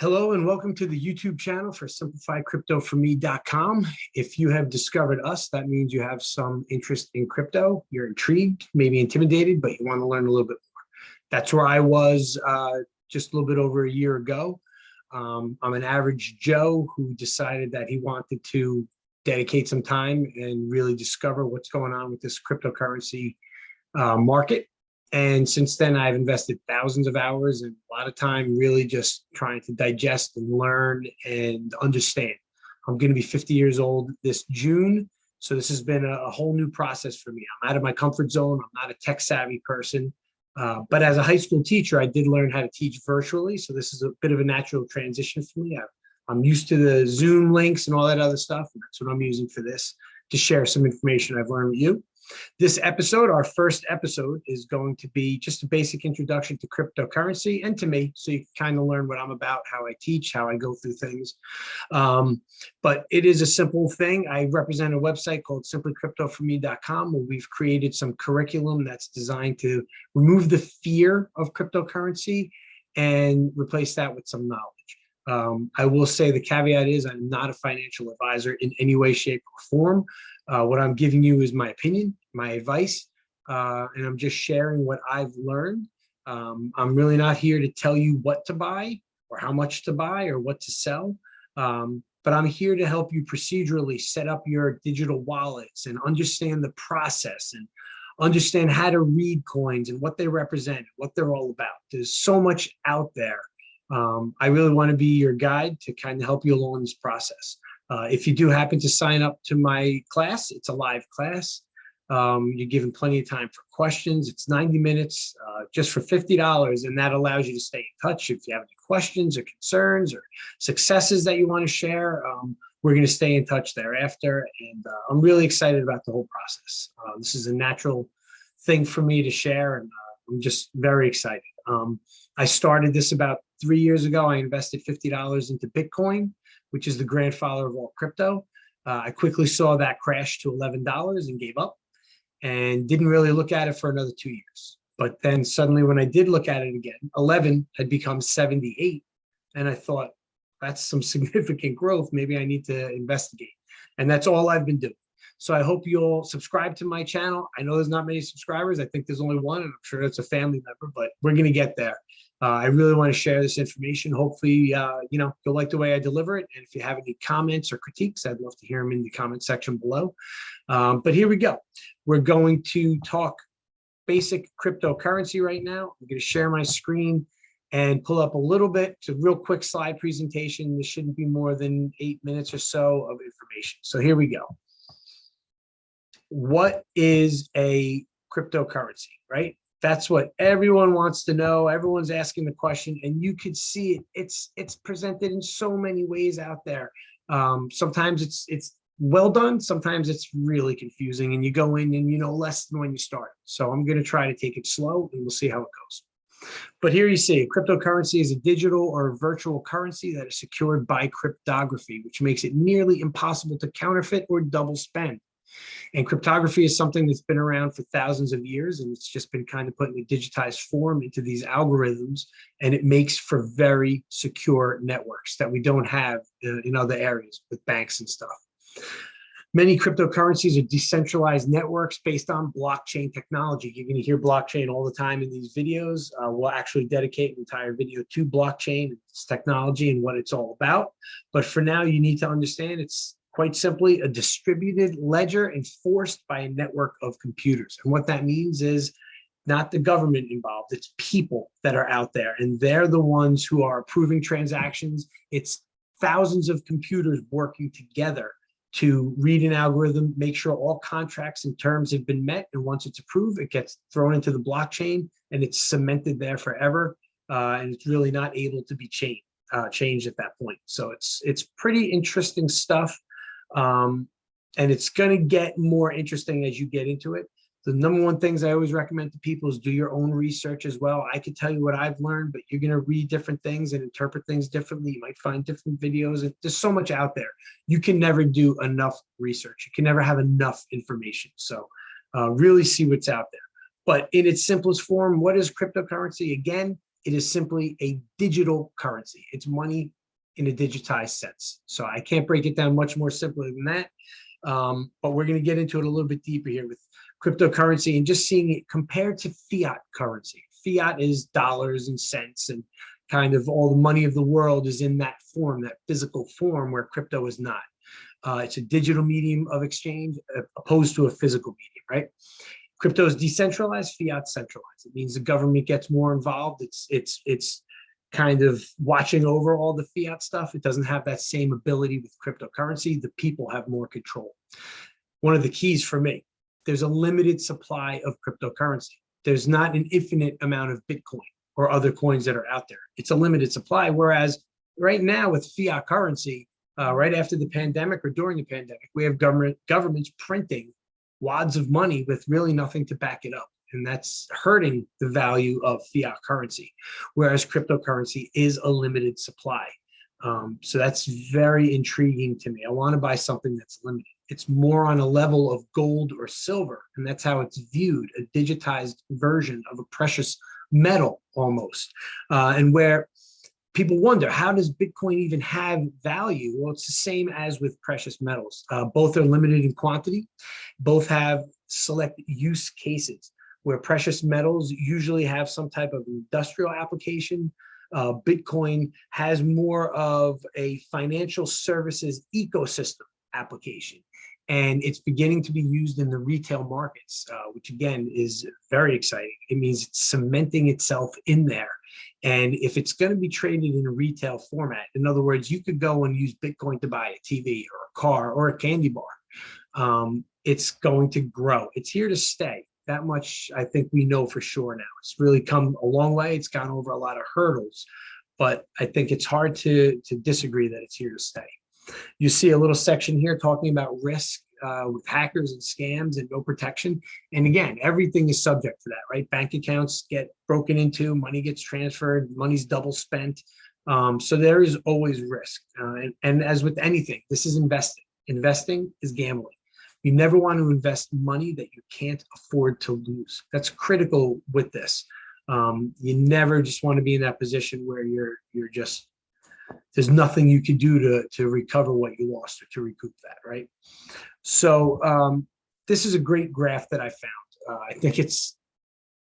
Hello and welcome to the YouTube channel for Simplifycryptoforme.com. If you have discovered us, that means you have some interest in crypto. You're intrigued, maybe intimidated, but you want to learn a little bit more. That's where I was just a little bit over a year ago. I'm an average Joe who decided that he wanted to dedicate some time and really discover what's going on with this cryptocurrency market. And since then, I've invested thousands of hours and a lot of time really just trying to digest and learn and understand. I'm going to be 50 years old this June. So this has been a whole new process for me. I'm out of my comfort zone. I'm not a tech savvy person. But as a high school teacher, I did learn how to teach virtually. So this is a bit of a natural transition for me. I'm used to the Zoom links and all that other stuff. And that's what I'm using for this, to share some information I've learned with you. This episode, our first episode, is going to be just a basic introduction to cryptocurrency and to me, so you can kind of learn what I'm about, how I teach, how I go through things. But it is a simple thing. I represent a website called Simplycryptoforme.com, where we've created some curriculum that's designed to remove the fear of cryptocurrency and replace that with some knowledge. I will say the caveat is I'm not a financial advisor in any way, shape, or form. What I'm giving you is my opinion, my advice, and I'm just sharing what I've learned. I'm really not here to tell you what to buy or how much to buy or what to sell, but I'm here to help you procedurally set up your digital wallets and understand the process and understand how to read coins and what they represent, what they're all about. There's so much out there. I really want to be your guide to kind of help you along this process. If you do happen to sign up to my class, it's a live class. You're given plenty of time for questions. It's 90 minutes just for $50, and that allows you to stay in touch. If you have any questions or concerns or successes that you want to share, we're going to stay in touch thereafter. And I'm really excited about the whole process. This is a natural thing for me to share, and I'm just very excited. I started this about 3 years ago. I invested $50 into Bitcoin, which is the grandfather of all crypto. I quickly saw that crash to $11 and gave up and didn't really look at it for another 2 years. But then suddenly when I did look at it again, 11 had become 78. And I thought, that's some significant growth. Maybe I need to investigate. And that's all I've been doing. So I hope you'll subscribe to my channel. I know there's not many subscribers. I think there's only one, and I'm sure it's a family member, but we're going to get there. I really want to share this information. Hopefully, you'll like the way I deliver it. And if you have any comments or critiques, I'd love to hear them in the comment section below. But here we go. We're going to talk basic cryptocurrency right now. I'm going to share my screen and pull up a little bit. It's a real quick slide presentation. This shouldn't be more than 8 minutes or so of information. So here we go. What is a cryptocurrency, right? That's what everyone wants to know. Everyone's asking the question, and you could see it. It's presented in so many ways out there. Sometimes it's well done. Sometimes it's really confusing, and you go in and you know less than when you start. So I'm going to try to take it slow, and we'll see how it goes. But here you see, cryptocurrency is a digital or virtual currency that is secured by cryptography, which makes it nearly impossible to counterfeit or double spend. And cryptography is something that's been around for thousands of years, and it's just been kind of put in a digitized form into these algorithms, and it makes for very secure networks that we don't have in other areas with banks and stuff. Many cryptocurrencies are decentralized networks based on blockchain technology. You're going to hear blockchain all the time in these videos. We'll actually dedicate an entire video to blockchain, its technology, and what it's all about. But for now, you need to understand it's quite simply a distributed ledger enforced by a network of computers. And what that means is not the government involved, it's people that are out there, and they're the ones who are approving transactions. It's thousands of computers working together to read an algorithm, make sure all contracts and terms have been met, and once it's approved, it gets thrown into the blockchain, and it's cemented there forever, and it's really not able to be changed at that point. So it's pretty interesting stuff. And it's going to get more interesting as you get into it. The number one things I always recommend to people is do your own research as well. I could tell you what I've learned, but you're going to read different things and interpret things differently. You might find different videos, and there's so much out there. You can never do enough research. You can never have enough information. So really see what's out there. But in its simplest form, what is cryptocurrency? Again, it is simply a digital currency. It's money in a digitized sense. So I can't break it down much more simply than that. But we're going to get into it a little bit deeper here with cryptocurrency and just seeing it compared to fiat currency. Fiat is dollars and cents, and kind of all the money of the world is in that form, that physical form, where crypto is not. It's a digital medium of exchange opposed to a physical medium, right? Crypto is decentralized, fiat centralized. It means the government gets more involved. It's kind of watching over all the fiat stuff. It doesn't have that same ability with cryptocurrency. The people have more control. One of the keys for me, there's a limited supply of cryptocurrency. There's not an infinite amount of Bitcoin or other coins that are out there. It's a limited supply. Whereas right now with fiat currency, right after the pandemic or during the pandemic, we have governments printing wads of money with really nothing to back it up. And that's hurting the value of fiat currency, whereas cryptocurrency is a limited supply. So that's very intriguing to me. I want to buy something that's limited. It's more on a level of gold or silver, and that's how it's viewed, a digitized version of a precious metal almost. And where people wonder, how does Bitcoin even have value? Well, it's the same as with precious metals. Both are limited in quantity. Both have select use cases, where precious metals usually have some type of industrial application. Bitcoin has more of a financial services ecosystem application. And it's beginning to be used in the retail markets, which again is very exciting. It means it's cementing itself in there. And if it's going to be traded in a retail format, in other words, you could go and use Bitcoin to buy a TV or a car or a candy bar. It's going to grow. It's here to stay. That much I think we know for sure now. It's really come a long way. It's gone over a lot of hurdles, but I think it's hard to disagree that it's here to stay. You see a little section here talking about risk with hackers and scams and no protection. And again, everything is subject to that, right? Bank accounts get broken into, money gets transferred, money's double spent. So there is always risk. And as with anything, this is investing. Investing is gambling. You never want to invest money that you can't afford to lose. That's critical with this. You never just want to be in that position where you're just, there's nothing you can do to recover what you lost or to recoup that, right? So this is a great graph that I found. I think it's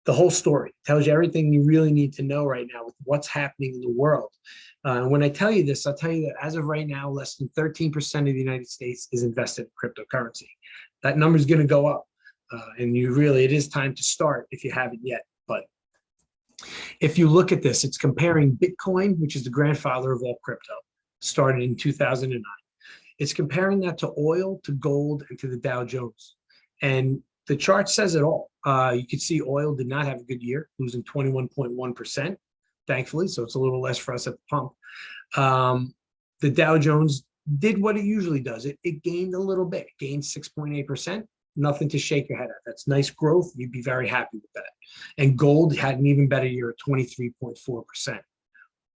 the whole story. It tells you everything you really need to know right now with what's happening in the world. And when I tell you this, I'll tell you that as of right now, less than 13% of the United States is invested in cryptocurrency. That number is going to go up. And it is time to start if you haven't yet. But if you look at this, it's comparing Bitcoin, which is the grandfather of all crypto, started in 2009. It's comparing that to oil, to gold, and to the Dow Jones. And the chart says it all. You can see oil did not have a good year, losing 21.1%, thankfully, so it's a little less for us at the pump. The Dow Jones did what it usually does. It gained a little bit, gained 6.8%. Nothing to shake your head at. That's nice growth. You'd be very happy with that. And gold had an even better year at 23.4%.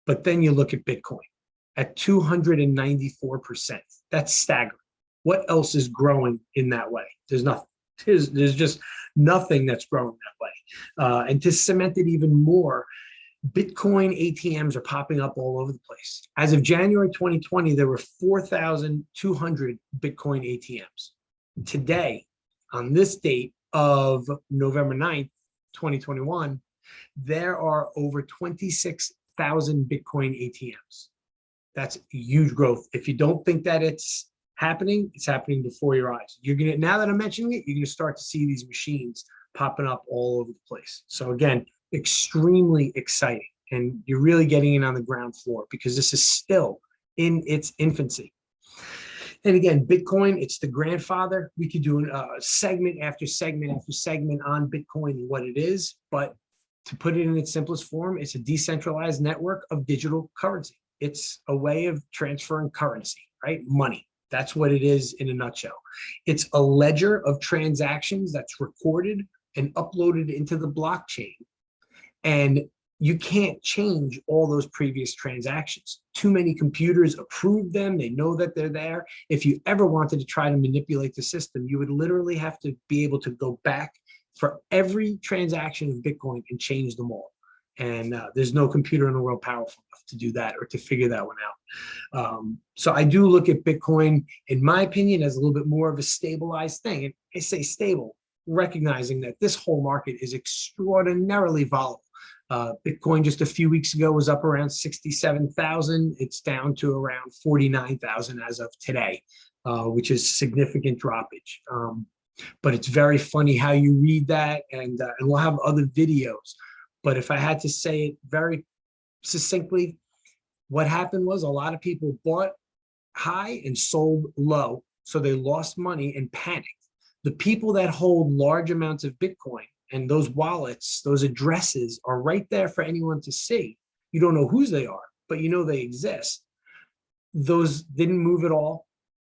But then you look at Bitcoin at 294%. That's staggering. What else is growing in that way? There's nothing. There's just nothing that's growing that way. And to cement it even more, Bitcoin ATMs are popping up all over the place. As of January 2020, there were 4,200 Bitcoin ATMs. Today, on this date of November 9th, 2021, there are over 26,000 Bitcoin ATMs. That's huge growth. If you don't think that it's happening before your eyes. Now that I'm mentioning it, you're gonna start to see these machines popping up all over the place. So again, extremely exciting. And you're really getting in on the ground floor because this is still in its infancy. And again, Bitcoin, it's the grandfather. We could do a segment after segment after segment on Bitcoin and what it is. But to put it in its simplest form, it's a decentralized network of digital currency. It's a way of transferring currency, right? Money. That's what it is in a nutshell. It's a ledger of transactions that's recorded and uploaded into the blockchain. And you can't change all those previous transactions. Too many computers approve them. They know that they're there. If you ever wanted to try to manipulate the system, you would literally have to be able to go back for every transaction of Bitcoin and change them all. And there's no computer in the world powerful enough to do that or to figure that one out. So I do look at Bitcoin, in my opinion, as a little bit more of a stabilized thing. And I say stable, recognizing that this whole market is extraordinarily volatile. Bitcoin just a few weeks ago was up around 67,000. It's down to around 49,000 as of today, which is significant droppage. But it's very funny how you read that, and we'll have other videos. But if I had to say it very succinctly, what happened was a lot of people bought high and sold low. So they lost money and panicked. The people that hold large amounts of Bitcoin and those wallets, those addresses are right there for anyone to see. You don't know whose they are, but you know they exist. Those didn't move at all.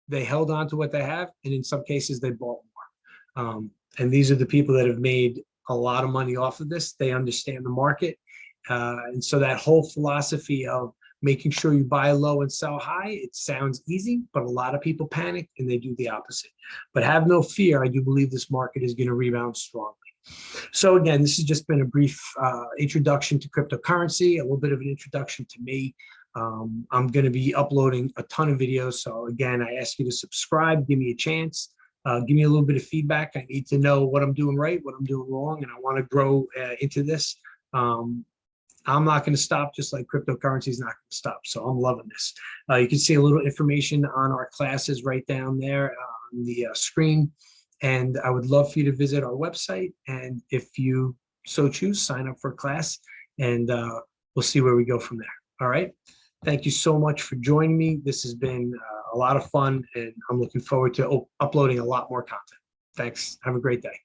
They held on to what they have, and in some cases they bought more. And these are the people that have made a lot of money off of this. They understand the market. And so that whole philosophy of making sure you buy low and sell high, it sounds easy, but a lot of people panic and they do the opposite. But have no fear, I do believe this market is going to rebound strongly. So again, this has just been a brief introduction to cryptocurrency, a little bit of an introduction to me. I'm going to be uploading a ton of videos. So again, I ask you to subscribe, give me a chance. Give me a little bit of feedback. I need to know what I'm doing right, what I'm doing wrong, and I want to grow into this. I'm not going to stop, just like cryptocurrency is not going to stop. So I'm loving this. You can see a little information on our classes right down there on the screen. And I would love for you to visit our website. And if you so choose, sign up for a class, and we'll see where we go from there. All right. Thank you so much for joining me. This has been a lot of fun, and I'm looking forward to uploading a lot more content. Thanks. Have a great day.